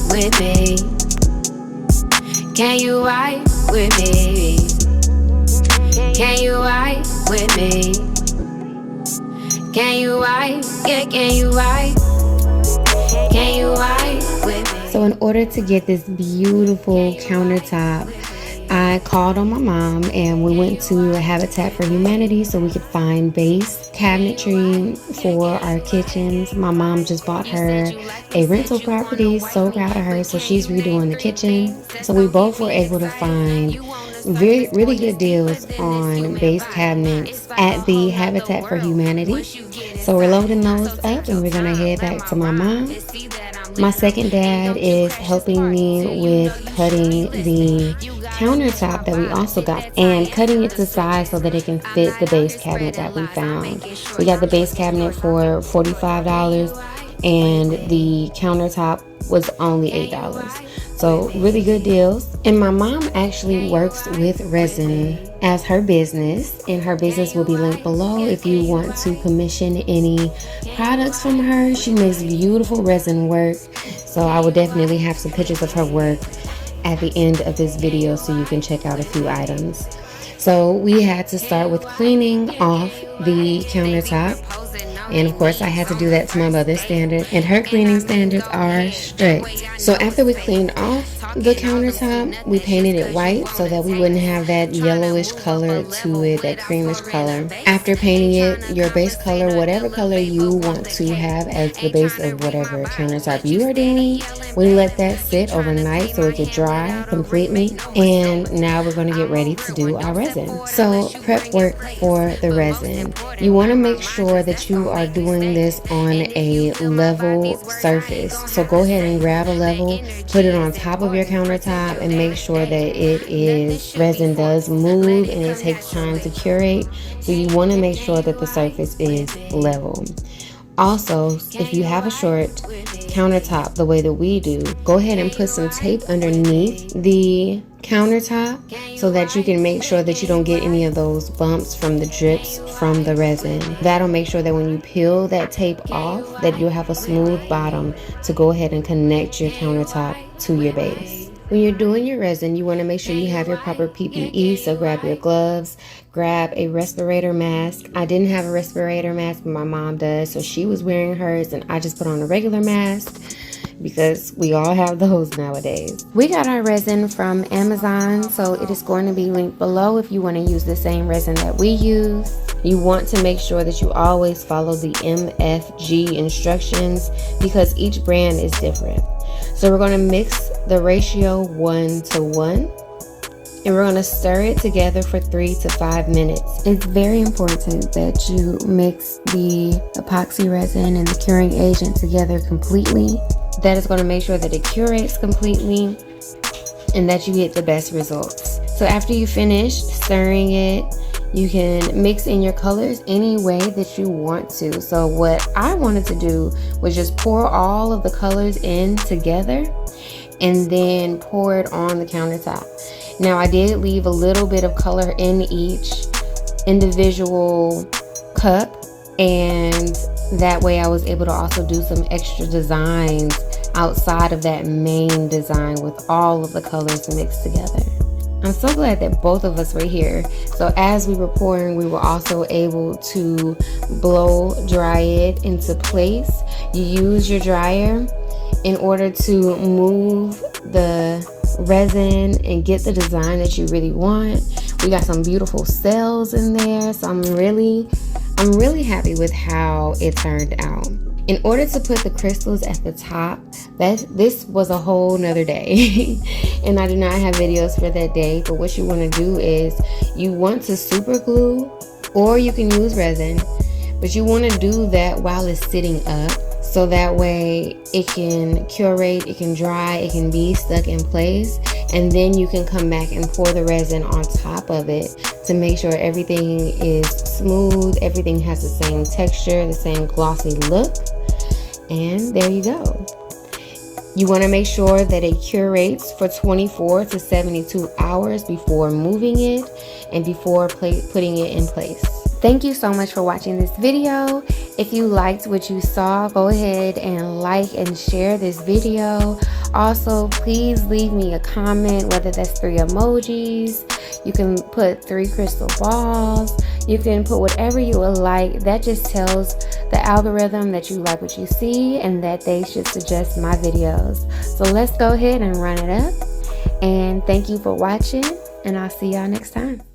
with me? Can you ride with me? Can you ride with me? Can you ride? Yeah, can you ride? Can you ride with me? So in order to get this beautiful countertop, I called on my mom and we went to Habitat for Humanity so we could find base cabinetry for our kitchens. My mom just bought her a rental property, so proud of her. So she's redoing the kitchen. So we both were able to find really good deals on base cabinets at the Habitat for Humanity. So we're loading those up and we're gonna head back to my mom. My second dad is helping me with cutting the countertop that we also got and cutting it to size so that it can fit the base cabinet that we found. We got the base cabinet for $45 and the countertop was only $8. So really good deals. And my mom actually works with Resin as her business, and her business will be linked below if you want to commission any products from her. She makes beautiful resin work, so I will definitely have some pictures of her work at the end of this video so you can check out a few items. So we had to start with cleaning off the countertop, and of course I had to do that to my mother's standard, and her cleaning standards are strict. So after we cleaned off the countertop, we painted it white so that we wouldn't have that yellowish color to it, that creamish color. After painting it, your base color, whatever color you want to have as the base of whatever countertop you are doing, we let that sit overnight so it could dry completely. And now we're going to get ready to do our resin. So prep work for the resin. You want to make sure that you are doing this on a level surface. So go ahead and grab a level, put it on top of your countertop, and make sure that resin does move and it takes time to curate. So you want to make sure that the surface is level. Also, if you have a short countertop the way that we do, go ahead and put some tape underneath the countertop so that you can make sure that you don't get any of those bumps from the drips from the resin. That'll make sure that when you peel that tape off, that you'll have a smooth bottom to go ahead and connect your countertop to your base. When you're doing your resin, you want to make sure you have your proper PPE, so grab your gloves, grab a respirator mask. I didn't have a respirator mask, but my mom does, so she was wearing hers, and I just put on a regular mask because we all have those nowadays. We got our resin from Amazon, so it is going to be linked below if you want to use the same resin that we use. You want to make sure that you always follow the MFG instructions because each brand is different. So we're going to mix the ratio 1:1. And we're going to stir it together for 3 to 5 minutes. It's very important that you mix the epoxy resin and the curing agent together completely. That is going to make sure that it curates completely and that you get the best results. So after you finish stirring it, you can mix in your colors any way that you want to. So what I wanted to do was just pour all of the colors in together and then pour it on the countertop. Now I did leave a little bit of color in each individual cup, and that way I was able to also do some extra designs outside of that main design with all of the colors mixed together. I'm so glad that both of us were here. So as we were pouring, we were also able to blow dry it into place. You use your dryer in order to move the resin and get the design that you really want. We got some beautiful cells in there, so I'm really happy with how it turned out. In order to put the crystals at the top, this was a whole nother day. And I do not have videos for that day, but what you want to do is you want to super glue, or you can use resin, but you want to do that while it's sitting up, so that way it can curate, it can dry, it can be stuck in place, and then you can come back and pour the resin on top of it to make sure everything is smooth, everything has the same texture, the same glossy look, and there you go. You want to make sure that it curates for 24 to 72 hours before moving it and before putting it in place. Thank you so much for watching this video. If you liked what you saw, go ahead and like and share this video. Also, please leave me a comment, whether that's 3 emojis. You can put 3 crystal balls. You can put whatever you would like. That just tells the algorithm that you like what you see and that they should suggest my videos. So let's go ahead and run it up. And thank you for watching, and I'll see y'all next time.